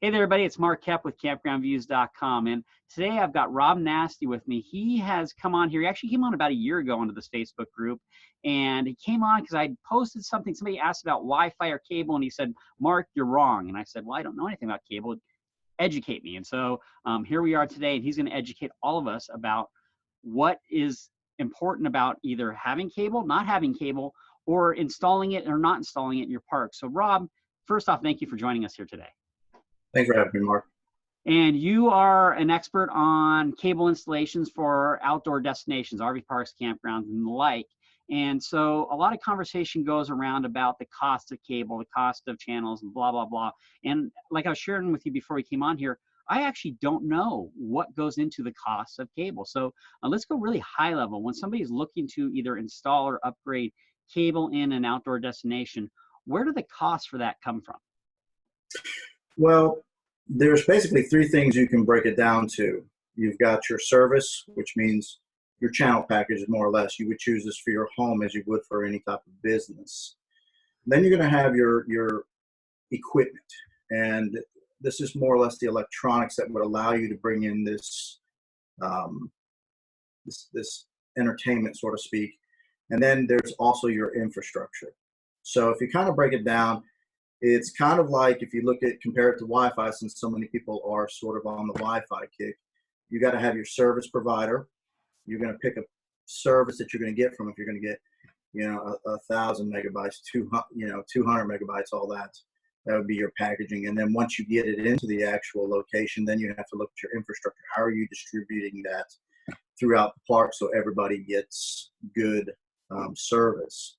Hey there, everybody. It's Mark Kep with campgroundviews.com. And today I've got Rob Nasti with me. He has come on here. He actually came on about a year ago into this Facebook group. And he came on because I posted something. Somebody asked about Wi-Fi or cable. And he said, Mark, you're wrong. And I said, well, I don't know anything about cable. Educate me. And so here we are today. And he's going to educate all of us about what is important about either having cable, not having cable, or installing it or not installing it in your park. So Rob, first off, thank you for joining us here today. Thanks for having me, Mark. And you are an expert on cable installations for outdoor destinations, RV parks, campgrounds, and the like. And so a lot of conversation goes around about the cost of cable, the cost of channels, and blah, blah, blah. And like I was sharing with you before we came on here, I actually don't know what goes into the cost of cable. So let's go really high level. When somebody's looking to either install or upgrade cable in an outdoor destination, where do the costs for that come from? Well, there's basically three things you can break it down to. You've got your service, which means your channel package, more or less. You would choose this for your home as you would for any type of business. Then you're going to have your equipment. And this is more or less the electronics that would allow you to bring in this, this entertainment, so to speak. And then there's also your infrastructure. So if you kind of break it down, it's kind of like if you compare it to Wi-Fi, since so many people are sort of on the Wi-Fi kick, you got to have your service provider. You're going to pick a service that you're going to get from. If you're going to get, 1,000 megabytes, 200 megabytes, all that would be your packaging. And then once you get it into the actual location, then you have to look at your infrastructure. How are you distributing that throughout the park so everybody gets good service?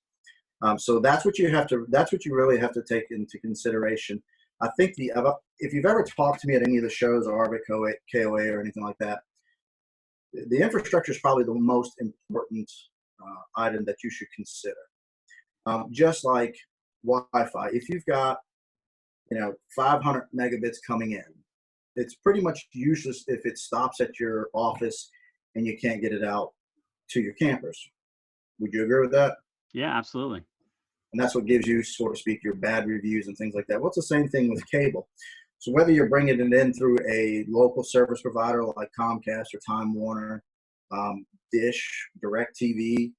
So that's what you really have to take into consideration. I think if you've ever talked to me at any of the shows, or KOA or anything like that, the infrastructure is probably the most important item that you should consider. Just like Wi-Fi, if you've got 500 megabits coming in, it's pretty much useless if it stops at your office and you can't get it out to your campers. Would you agree with that? Yeah, absolutely. And that's what gives you, so to speak, your bad reviews and things like that. Well, it's the same thing with cable. So whether you're bringing it in through a local service provider like Comcast or Time Warner, Dish, DirecTV,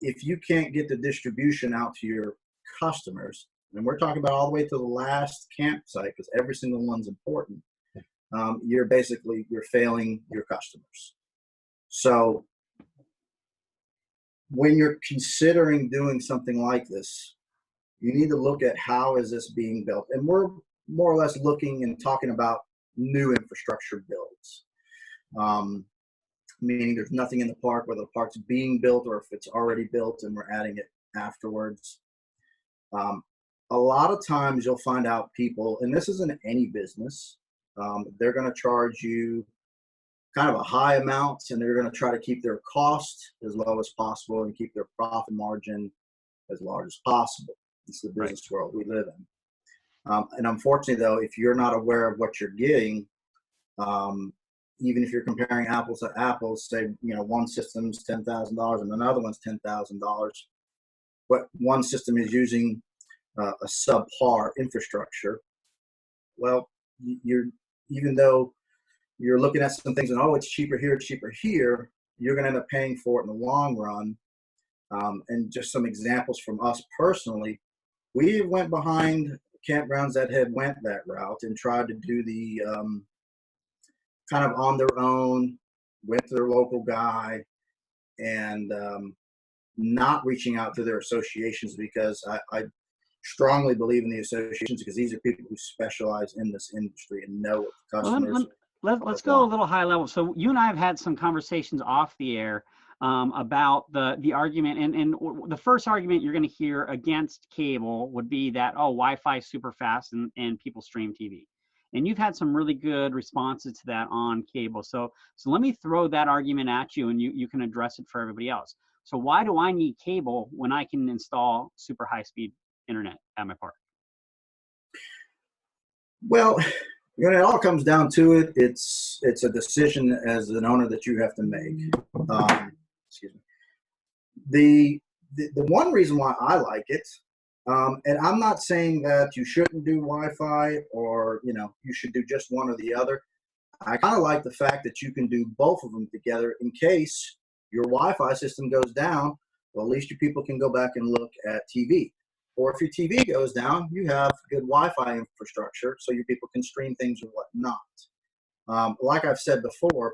if you can't get the distribution out to your customers, and we're talking about all the way to the last campsite, because every single one's important, you're failing your customers. So when you're considering doing something like this, you need to look at how is this being built. And we're more or less looking and talking about new infrastructure builds, meaning there's nothing in the park, whether the park's being built or if it's already built and we're adding it afterwards. A lot of times you'll find out people, and this isn't any business, they're going to charge you kind of a high amount, and they're going to try to keep their cost as low as possible and keep their profit margin as large as possible. It's the business world we live in. And unfortunately, though, if you're not aware of what you're getting, even if you're comparing apples to apples, say, one system's $10,000 and another one's $10,000, but one system is using a subpar infrastructure, well, even though you're looking at some things and, it's cheaper here, you're going to end up paying for it in the long run. And just some examples from us personally, we went behind campgrounds that had went that route and tried to do the kind of on their own, went to their local guy, and not reaching out to their associations, because I strongly believe in the associations, because these are people who specialize in this industry and know what the customers. Let's go a little high level. So you and I have had some conversations off the air about the argument, and the first argument you're going to hear against cable would be that, Wi-Fi is super fast and people stream TV. And you've had some really good responses to that on cable. So let me throw that argument at you, and you can address it for everybody else. So why do I need cable when I can install super high-speed internet at my park? Well, when it all comes down to it, it's a decision as an owner that you have to make. Excuse me. The one reason why I like it And I'm not saying that you shouldn't do Wi-Fi or, you should do just one or the other. I kind of like the fact that you can do both of them together in case your Wi-Fi system goes down. Well, at least you people can go back and look at TV. Or if your TV goes down, you have good Wi-Fi infrastructure so your people can stream things or whatnot. Like I've said before,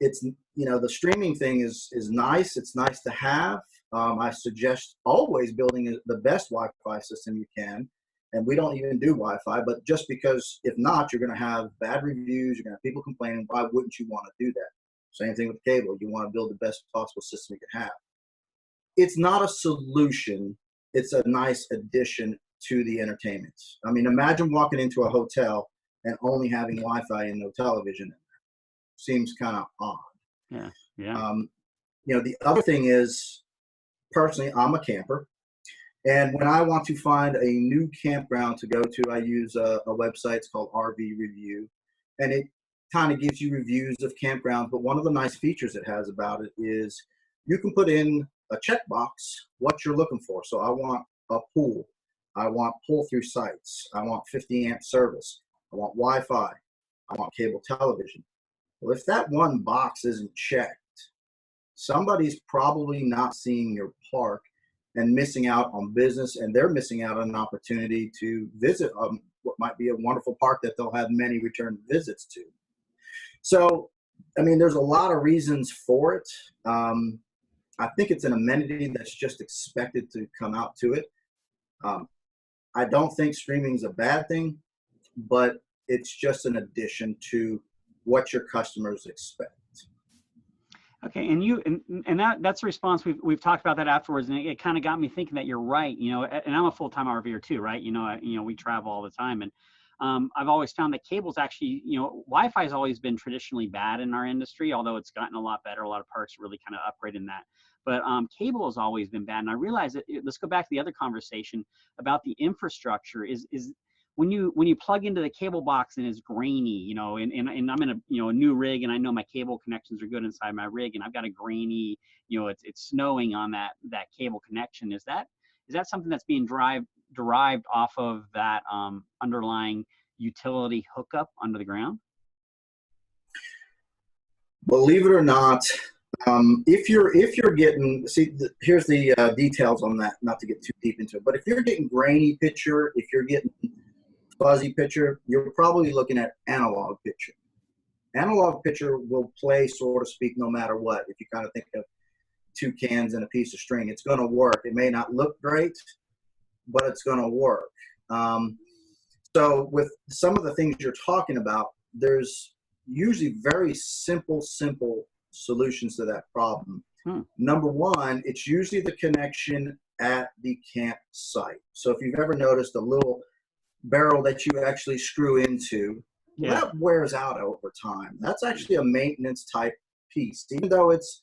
it's, the streaming thing is nice. It's nice to have. I suggest always building the best Wi-Fi system you can. And we don't even do Wi-Fi, but just because if not, you're going to have bad reviews. You're going to have people complaining. Why wouldn't you want to do that? Same thing with cable. You want to build the best possible system you can have. It's not a solution. It's a nice addition to the entertainment. I mean, imagine walking into a hotel and only having Wi-Fi and no television in there. Seems kind of odd. Yeah, yeah. The other thing is, personally, I'm a camper. And when I want to find a new campground to go to, I use a website. It's called RV Review. And it kind of gives you reviews of campgrounds. But one of the nice features it has about it is you can put in a checkbox what you're looking for. So I want a pool. I want pull-through sites. I want 50 amp service. I want Wi-Fi. I want cable television. Well, if that one box isn't checked, somebody's probably not seeing your park and missing out on business, and they're missing out on an opportunity to visit what might be a wonderful park that they'll have many return visits to. So, I mean, there's a lot of reasons for it. I think it's an amenity that's just expected to come out to it. I don't think streaming is a bad thing, but it's just an addition to what your customers expect. Okay, and that's a response. We've talked about that afterwards, and it kind of got me thinking that you're right. And I'm a full-time RVer too, right? We travel all the time, and I've always found that cable's actually, Wi-Fi has always been traditionally bad in our industry, although it's gotten a lot better. A lot of parks really kind of upgrading that. But cable has always been bad, and I realize that. Let's go back to the other conversation about the infrastructure. Is when you plug into the cable box and it's grainy, and I'm in a new rig, and I know my cable connections are good inside my rig, and I've got a grainy, it's snowing on that cable connection. Is that something that's being derived off of that underlying utility hookup under the ground? Believe it or not, if you're getting, here's the details on that, not to get too deep into it, but if you're getting grainy picture, if you're getting fuzzy picture, you're probably looking at analog picture. Analog picture will play, so to speak, no matter what. If you kind of think of two cans and a piece of string, it's going to work. It may not look great, but it's going to work. So with some of the things you're talking about, there's usually very simple solutions to that problem. Number one, it's usually the connection at the campsite. So if you've ever noticed a little barrel that you actually screw into, that wears out over time. That's actually a maintenance type piece. Even though it's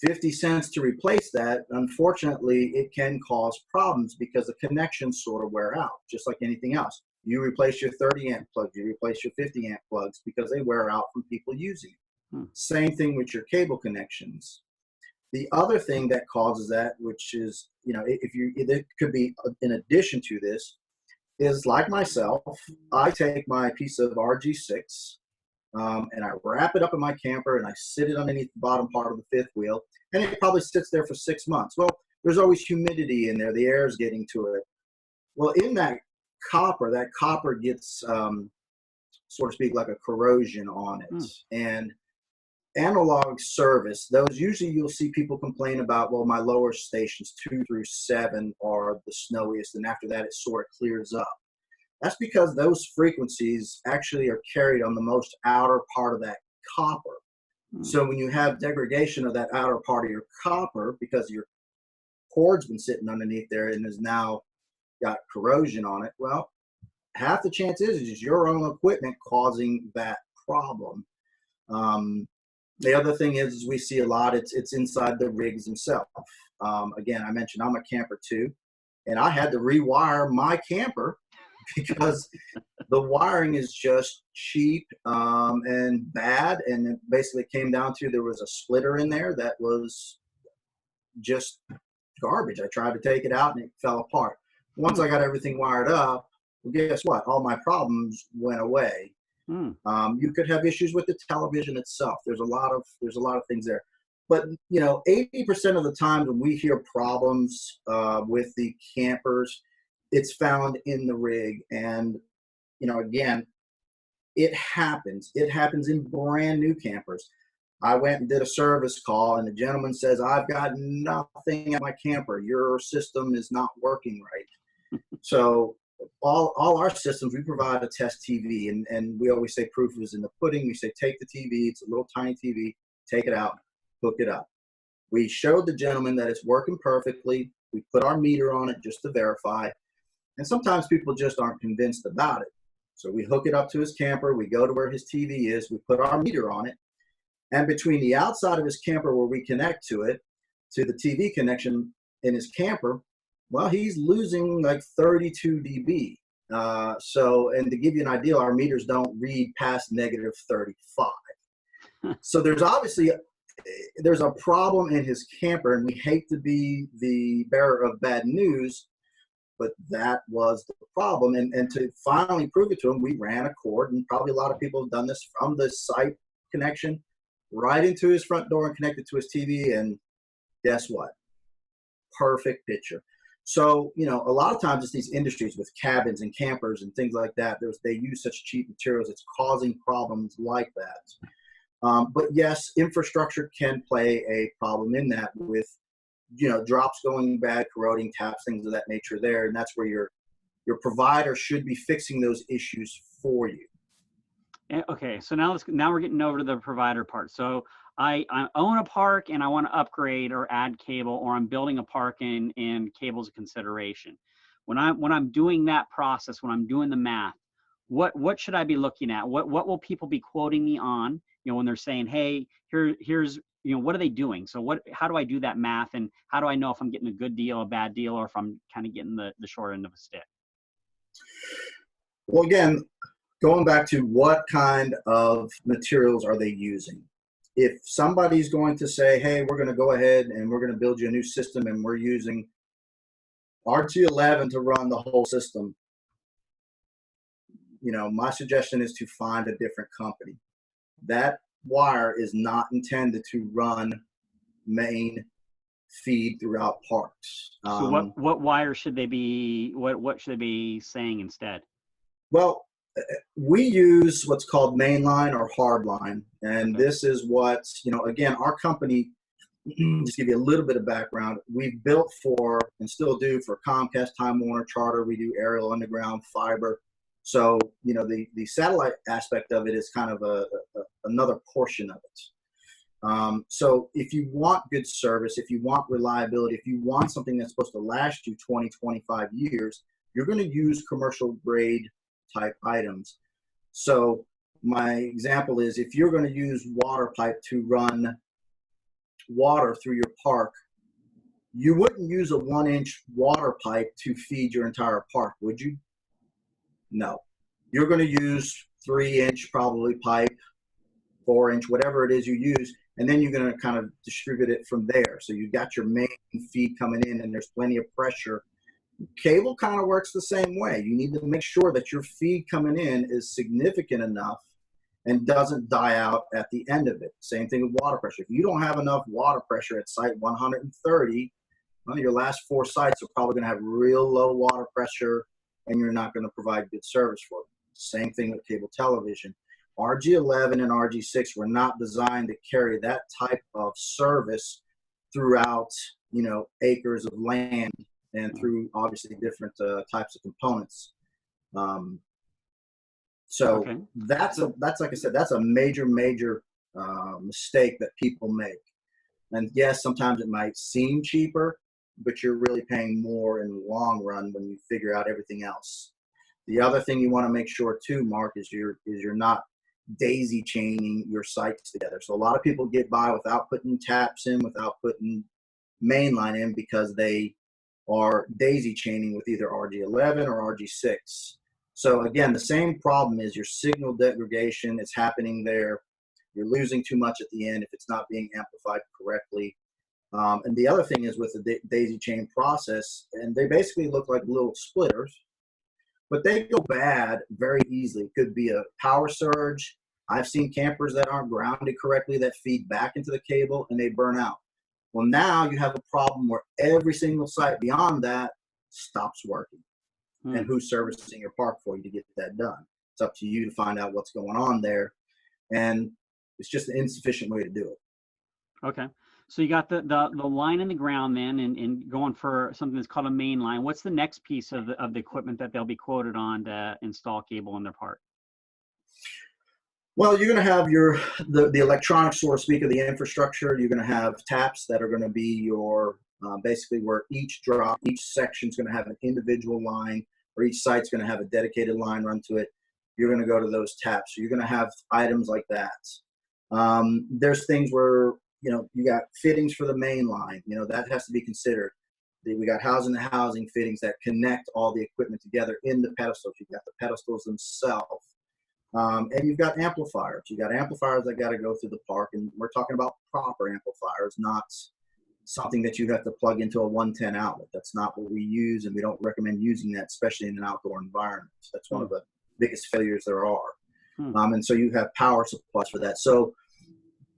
50 cents to replace that, unfortunately, it can cause problems because the connections sort of wear out, just like anything else. You replace your 30 amp plugs, you replace your 50 amp plugs because they wear out from people using it. Same thing with your cable connections. The other thing that causes that, which is, it could be in addition to this, is like myself, I take my piece of RG6 and I wrap it up in my camper and I sit it underneath the bottom part of the fifth wheel, and it probably sits there for 6 months. Well, there's always humidity in there. The air is getting to it. Well, in that copper gets, so to speak, like a corrosion on it. And analog service, those usually you'll see people complain about, well, my lower stations 2 through 7 are the snowiest, and after that it sort of clears up. That's because those frequencies actually are carried on the most outer part of that copper. So when you have degradation of that outer part of your copper because your cord's been sitting underneath there and has now got corrosion on it, well, half the chance is your own equipment causing that problem. The other thing is we see a lot, it's inside the rigs themselves. Again, I mentioned I'm a camper too, and I had to rewire my camper because the wiring is just cheap and bad, and it basically came down to there was a splitter in there that was just garbage. I tried to take it out and it fell apart. Once I got everything wired up, well, guess what? All my problems went away. Hmm. You could have issues with the television itself. There's a lot of things there. But 80% of the time when we hear problems with the campers, it's found in the rig. And again, it happens. It happens in brand new campers. I went and did a service call, and the gentleman says, "I've got nothing at my camper. Your system is not working right." So all our systems, we provide a test TV, and we always say proof is in the pudding. We say take the TV. It's a little tiny TV. Take it out, hook it up. We showed the gentleman that it's working perfectly. We put our meter on it just to verify. And sometimes people just aren't convinced about it. So we hook it up to his camper. We go to where his TV is. We put our meter on it. And between the outside of his camper where we connect to it, to the TV connection in his camper, well, he's losing like 32 dB. And to give you an idea, our meters don't read past negative 35. So there's a problem in his camper, and we hate to be the bearer of bad news, but that was the problem. And to finally prove it to him, we ran a cord, and probably a lot of people have done this, from the site connection right into his front door and connected to his TV. And guess what? Perfect picture. So, a lot of times it's these industries with cabins and campers and things like that. They use such cheap materials. It's causing problems like that. But yes, infrastructure can play a problem in that, with drops going bad, corroding taps, things of that nature there. And that's where your provider should be fixing those issues for you. Okay, so now we're getting over to the provider part. So I own a park and I want to upgrade or add cable, or I'm building a park and cable's a consideration. When I'm doing that process, when I'm doing the math, what should I be looking at? What will people be quoting me on? When they're saying, hey, here's what are they doing? So how do I do that math, and how do I know if I'm getting a good deal, a bad deal, or if I'm kind of getting the short end of a stick? Well, again, going back to what kind of materials are they using? If somebody's going to say, hey, we're going to go ahead and we're going to build you a new system and we're using RG11 to run the whole system, my suggestion is to find a different company. That wire is not intended to run main feed throughout parks. So what wire should they be, what should they be saying instead? Well, we use what's called mainline or hardline. And Okay. this is what, again, our company, just give you a little bit of background, we've built for, and still do, for Comcast, Time Warner, Charter. We do aerial, underground, fiber. So, the satellite aspect of it is kind of another portion of it. So if you want good service, if you want reliability, if you want something that's supposed to last you 20, 25 years, you're going to use commercial grade type items. So my example is, if you're going to use water pipe to run water through your park, you wouldn't use a 1-inch water pipe to feed your entire park, would you? No. You're going to use 3-inch probably pipe, 4-inch, whatever it is you use, and then you're going to kind of distribute it from there. So you've got your main feed coming in, and there's plenty of pressure. Cable kind of works the same way. You need to make sure that your feed coming in is significant enough and doesn't die out at the end of it. Same thing with water pressure. If you don't have enough water pressure at site 130, well, your last 4 sites are probably going to have real low water pressure, and you're not going to provide good service for them. Same thing with cable television. RG11 and RG6 were not designed to carry that type of service throughout, acres of land, and through obviously different types of components. Okay. That's like I said, that's a major mistake that people make. And yes, sometimes it might seem cheaper, but you're really paying more in the long run when you figure out everything else. The other thing you want to make sure too, Mark, is you're not daisy chaining your sites together. So a lot of people get by without putting taps in, without putting mainline in, because they are daisy chaining with either RG11 or RG6. So again, the same problem is your signal degradation is happening there. You're losing too much at the end if it's not being amplified correctly. And the other thing is with the daisy chain process, and they basically look like little splitters, but they go bad very easily. It could be a power surge. I've seen campers that aren't grounded correctly that feed back into the cable and they burn out. Well, now you have a problem where every single site beyond that stops working. And who's servicing your park for you to get that done? It's up to you to find out what's going on there. And it's just an insufficient way to do it. Okay. So you got the line in the ground then, and going for something that's called a main line. What's the next piece of the equipment that they'll be quoted on to install cable in their park? Well, you're going to have the electronics, so to speak, of the infrastructure. You're going to have taps that are going to be your basically where each section is going to have an individual line, or each site's going to have a dedicated line run to it. You're going to go to those taps. So you're going to have items like that. There's things where, you got fittings for the main line. That has to be considered. We got housing to housing fittings that connect all the equipment together in the pedestals. You've got the pedestals themselves. And you've got amplifiers. You got amplifiers that got to go through the park. And we're talking about proper amplifiers, not something that you have to plug into a 110 outlet. That's not what we use, and we don't recommend using that, especially in an outdoor environment. That's one of the biggest failures there are. And so you have power supplies for that. So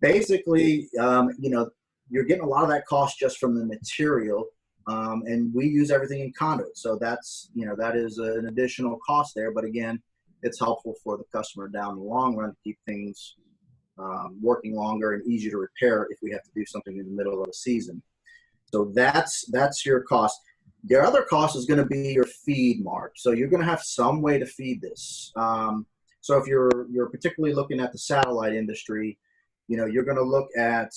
basically, you're getting a lot of that cost just from the material, and we use everything in conduit. So that's, that is an additional cost there. But again, it's helpful for the customer down the long run to keep things working longer and easier to repair if we have to do something in the middle of the season. So that's your cost. The other cost is going to be your feed, Mark. So you're going to have some way to feed this. So if you're particularly looking at the satellite industry, you're going to look at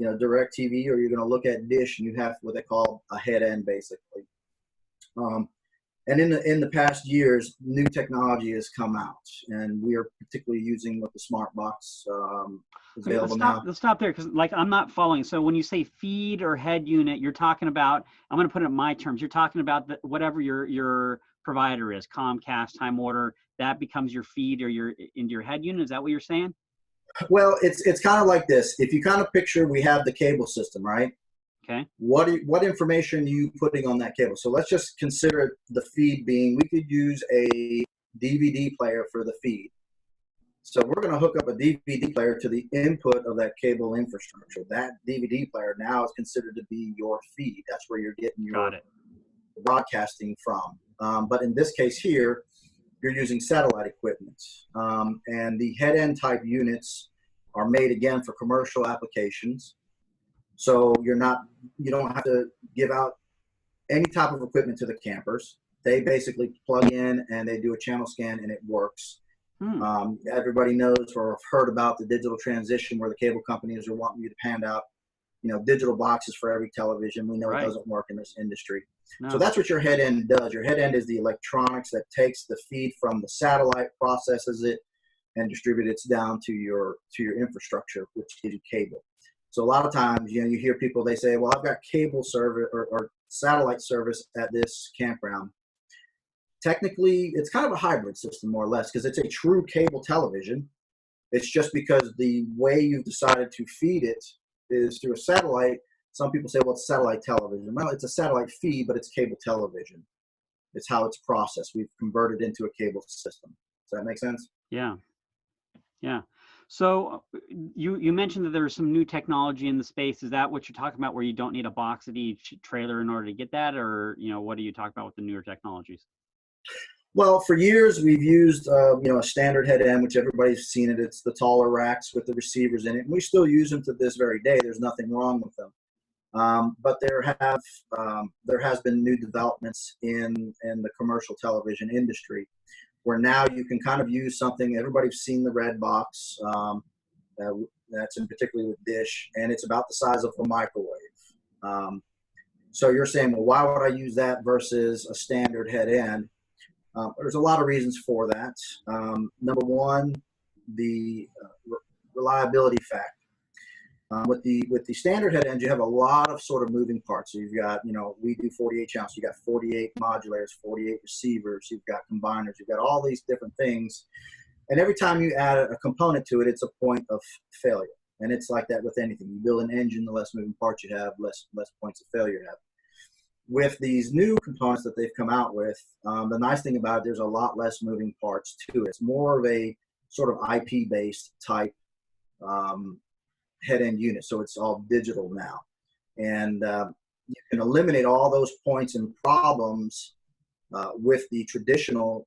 DirecTV, or you're going to look at Dish, and you have what they call a head end, basically. And in the past years, new technology has come out, and we are particularly using what the Smart Box is available now. Let's stop there, because I'm not following. So when you say feed or head unit, you're talking about, I'm going to put it in my terms, you're talking about whatever your provider is, Comcast, Time Warner, that becomes your feed or into your head unit. Is that what you're saying? Well, it's kind of like this. If you kind of picture, we have the cable system, right? Okay. What information are you putting on that cable? So let's just consider the feed being, we could use a DVD player for the feed. So we're going to hook up a DVD player to the input of that cable infrastructure. That DVD player now is considered to be your feed. That's where you're getting your broadcasting from. But in this case here, you're using satellite equipment. And the head end type units are made again for commercial applications. So you don't have to give out any type of equipment to the campers. They basically plug in and they do a channel scan and it works. Everybody knows or have heard about the digital transition where the cable companies are wanting you to hand out, digital boxes for every television. We know it doesn't work in this industry. No. So that's what your head end does. Your head end is the electronics that takes the feed from the satellite, processes it, and distributes it down to your infrastructure, which gives you cable. So a lot of times, you hear people, they say, well, I've got cable service or satellite service at this campground. Technically, it's kind of a hybrid system, more or less, because it's a true cable television. It's just because the way you've decided to feed it is through a satellite. Some people say, well, it's satellite television. Well, it's a satellite feed, but it's cable television. It's how it's processed. We've converted into a cable system. Does that make sense? Yeah. Yeah. So you mentioned that there's some new technology in the space. Is that what you're talking about, where you don't need a box at each trailer in order to get that? Or, what are you talking about with the newer technologies? Well, for years we've used, a standard head end, which everybody's seen it. It's the taller racks with the receivers in it. And we still use them to this very day. There's nothing wrong with them. But there has been new developments in the commercial television industry, where now you can kind of use something. Everybody's seen the red box. That's in particularly with Dish, and it's about the size of a microwave. So you're saying, well, why would I use that versus a standard head end? There's a lot of reasons for that. Number one, the reliability factor. With the standard head end, you have a lot of sort of moving parts. So you've got, we do 48 channels. You got 48 modulators, 48 receivers. You've got combiners. You've got all these different things. And every time you add a component to it, it's a point of failure. And it's like that with anything. You build an engine, the less moving parts you have, less points of failure you have. With these new components that they've come out with, the nice thing about it, there's a lot less moving parts to it. It's more of a sort of IP-based type head-end unit, so it's all digital now. And you can eliminate all those points and problems with the traditional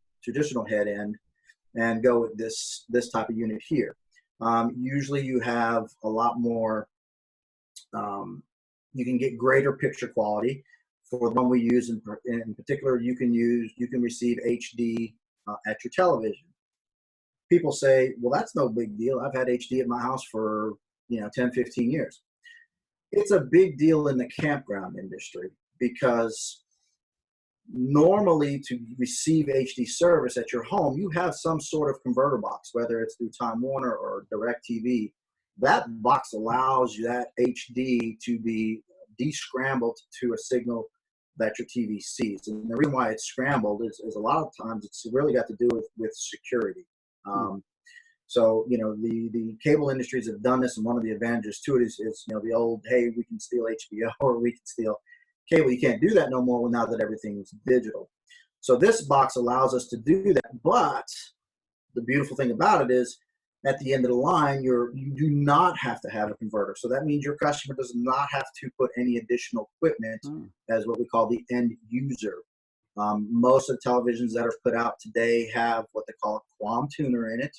head end and go with this type of unit here. Usually you have a lot more, you can get greater picture quality. For the one we use in particular, you can receive HD at your television. People say, well, that's no big deal. I've had HD at my house for 10, 15 years. It's a big deal in the campground industry because normally to receive HD service at your home, you have some sort of converter box, whether it's through Time Warner or DirecTV. That box allows you that HD to be descrambled to a signal that your TV sees. And the reason why it's scrambled is a lot of times it's really got to do with security. So, the cable industries have done this, and one of the advantages to it is the old, hey, we can steal HBO or we can steal cable. You can't do that no more now that everything's digital. So this box allows us to do that. But the beautiful thing about it is at the end of the line, you do not have to have a converter. So that means your customer does not have to put any additional equipment as what we call the end user. Most of the televisions that are put out today have what they call a QAM tuner in it.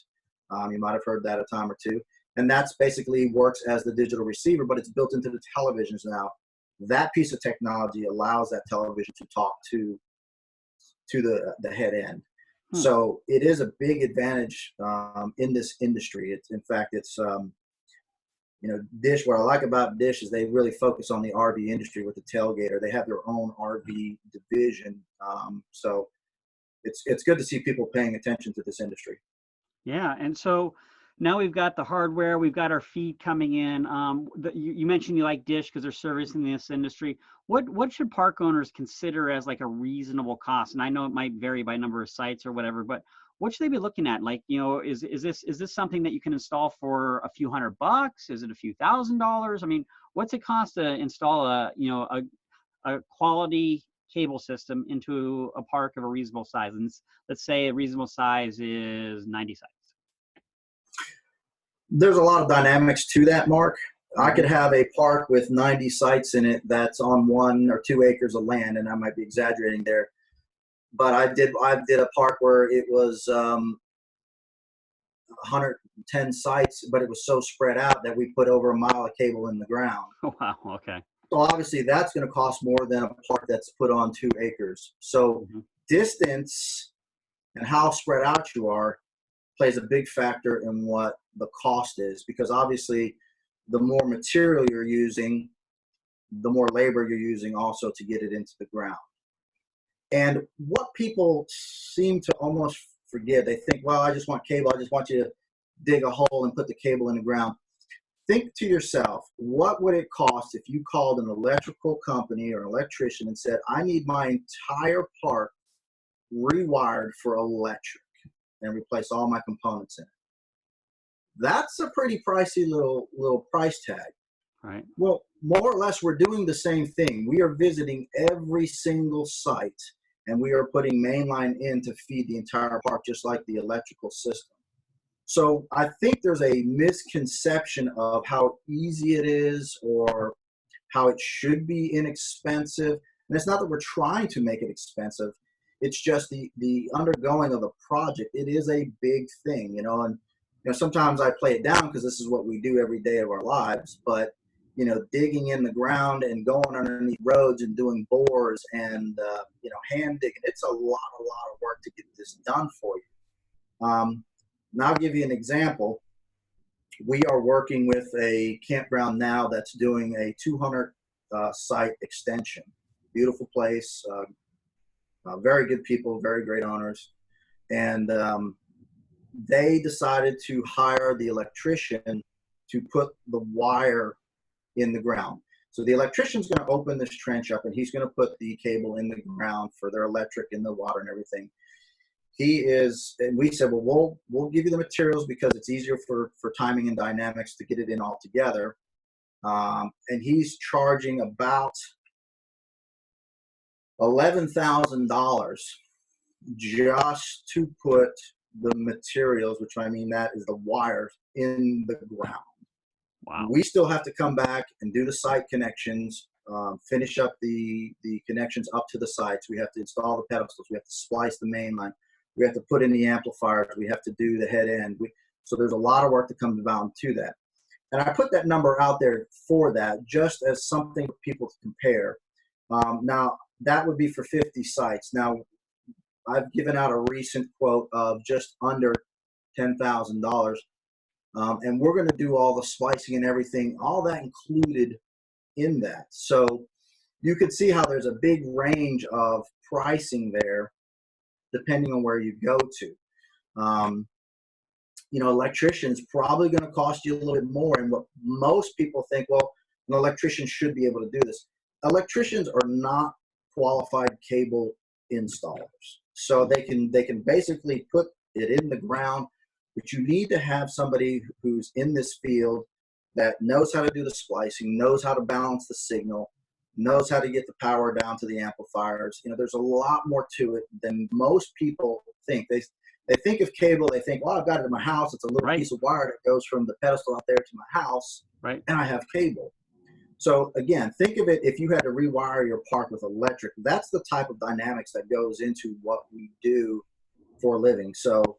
You might have heard that a time or two. And that's basically works as the digital receiver, but it's built into the televisions now. That piece of technology allows that television to talk to the head end. So it is a big advantage in this industry. In fact, it's Dish. What I like about Dish is they really focus on the RV industry with the tailgater. They have their own RV division. So it's good to see people paying attention to this industry. Yeah, and so now we've got the hardware, we've got our feed coming in. You mentioned you like Dish because they're servicing this industry. What should park owners consider as like a reasonable cost? And I know it might vary by number of sites or whatever, but what should they be looking at? Like, is this something that you can install for a few $100? Is it a few $1,000s? I mean, what's it cost to install a quality cable system into a park of a reasonable size? And let's say a reasonable size is 90 sites. There's a lot of dynamics to that, Mark. I could have a park with 90 sites in it that's on 1 or 2 acres of land, and I might be exaggerating there. But I did a park where it was 110 sites, but it was so spread out that we put over a mile of cable in the ground. Oh, wow. Okay. So obviously that's going to cost more than a park that's put on 2 acres. So distance and how spread out you are plays a big factor in what the cost is, because obviously the more material you're using, the more labor you're using also to get it into the ground. And what people seem to almost forget, they think, well, I just want cable. I just want you to dig a hole and put the cable in the ground. Think to yourself, what would it cost if you called an electrical company or an electrician and said, I need my entire park rewired for electric and replace all my components in it? That's a pretty pricey little price tag. Right. Well, more or less, we're doing the same thing. We are visiting every single site, and we are putting mainline in to feed the entire park, just like the electrical system. So I think there's a misconception of how easy it is or how it should be inexpensive. And it's not that we're trying to make it expensive. It's just the undergoing of the project. It is a big thing, and sometimes I play it down because this is what we do every day of our lives. But digging in the ground and going underneath roads and doing bores and hand digging, it's a lot of work to get this done for you. And I'll give you an example. We are working with a campground now that's doing a 200 site extension. Beautiful place, very good people, very great owners. And they decided to hire the electrician to put the wire in the ground. So the electrician's going to open this trench up, and he's going to put the cable in the ground for their electric and the water and everything. And we said, well, we'll give you the materials because it's easier for timing and dynamics to get it in all together. And he's charging about $11,000 just to put the materials, which I mean that is the wires, in the ground. Wow. We still have to come back and do the site connections, finish up the connections up to the sites. We have to install the pedestals. We have to splice the main line. We have to put in the amplifiers. We have to do the head end. So there's a lot of work that comes about to that. And I put that number out there for that, just as something for people to compare. Now, that would be for 50 sites. Now, I've given out a recent quote of just under $10,000. And we're going to do all the splicing and everything, all that included in that. So you could see how there's a big range of pricing there, depending on where you go to. Electrician's probably going to cost you a little bit more. And what most people think, well, an electrician should be able to do this. Electricians are not qualified cable installers. So they can basically put it in the ground, but you need to have somebody who's in this field that knows how to do the splicing, knows how to balance the signal, knows how to get the power down to the amplifiers. There's a lot more to it than most people think. They think of cable, they think, well, I've got it in my house. It's a little piece of wire that goes from the pedestal out there to my house, and I have cable. So again, think of it, if you had to rewire your park with electric, that's the type of dynamics that goes into what we do for a living. So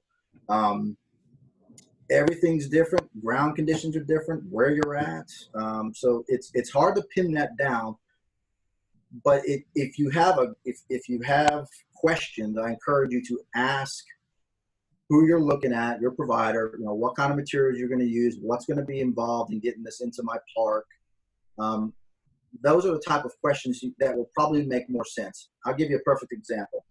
everything's different. Ground conditions are different, where you're at. So it's hard to pin that down. But if you have questions, I encourage you to ask who you're looking at, your provider, what kind of materials you're going to use, what's going to be involved in getting this into my park. Those are the type of questions that will probably make more sense. I'll give you a perfect example.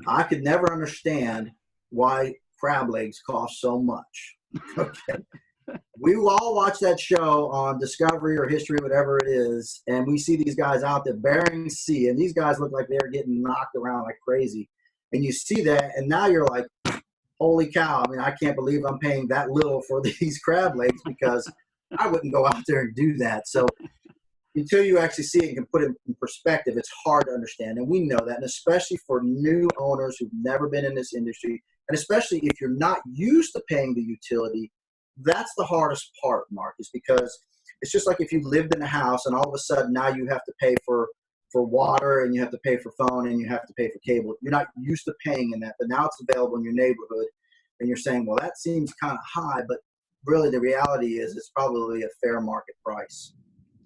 I could never understand why crab legs cost so much. Okay. We all watch that show on Discovery or History, whatever it is, and we see these guys out there, Bering Sea, and these guys look like they're getting knocked around like crazy. And you see that, and now you're like, holy cow, I mean, I can't believe I'm paying that little for these crab legs, because I wouldn't go out there and do that. So until you actually see it and can put it in perspective, it's hard to understand. And we know that, and especially for new owners who've never been in this industry, and especially if you're not used to paying the utility, that's the hardest part, Mark, is because it's just like if you lived in a house and all of a sudden now you have to pay for water, and you have to pay for phone, and you have to pay for cable. You're not used to paying in that, but now it's available in your neighborhood, and you're saying, well, that seems kind of high, but really the reality is it's probably a fair market price.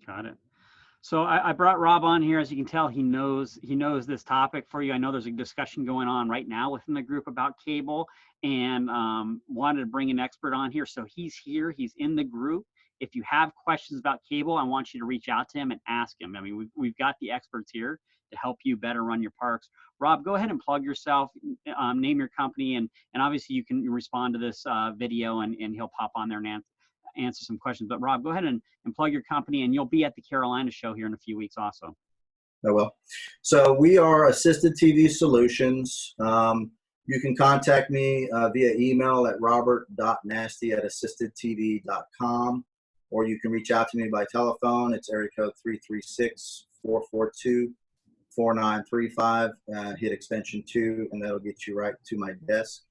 Got it. So I brought Rob on here. As you can tell, he knows this topic for you. I know there's a discussion going on right now within the group about cable, and wanted to bring an expert on here. So he's here. He's in the group. If you have questions about cable, I want you to reach out to him and ask him. I mean, we've got the experts here to help you better run your parks. Rob, go ahead and plug yourself, name your company, and obviously you can respond to this video, and he'll pop on there and answer some questions. But Rob, go ahead and plug your company, and you'll be at the Carolina show here in a few weeks also. I will. So we are Assisted TV Solutions. You can contact me via email at robert.nasty@assistedtv.com, or you can reach out to me by telephone. It's area code 336-442-4935. Hit extension 2, and that'll get you right to my desk.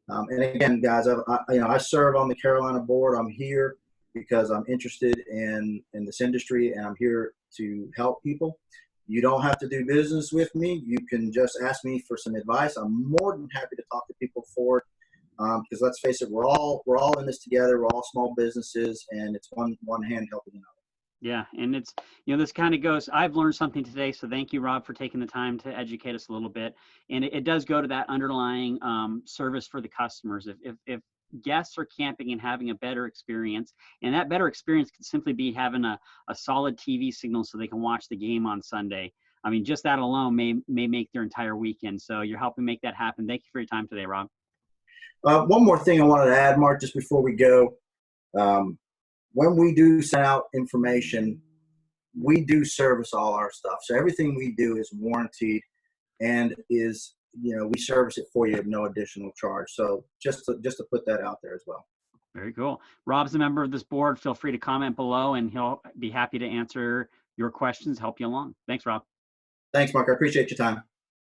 And again, guys, I serve on the Carolina board. I'm here because I'm interested in this industry, and I'm here to help people. You don't have to do business with me. You can just ask me for some advice. I'm more than happy to talk to people for it, because let's face it, we're all in this together. We're all small businesses, and it's one hand helping another. Yeah, and it's, this kind of goes, I've learned something today, so thank you, Rob, for taking the time to educate us a little bit. And it does go to that underlying service for the customers. If guests are camping and having a better experience, and that better experience could simply be having a solid TV signal so they can watch the game on Sunday. I mean, just that alone may make their entire weekend. So you're helping make that happen. Thank you for your time today, Rob. One more thing I wanted to add, Mark, just before we go. When we do send out information, we do service all our stuff. So everything we do is warranted and is, we service it for you at no additional charge. So just to put that out there as well. Very cool. Rob's a member of this board. Feel free to comment below, and he'll be happy to answer your questions, help you along. Thanks, Rob. Thanks, Mark. I appreciate your time.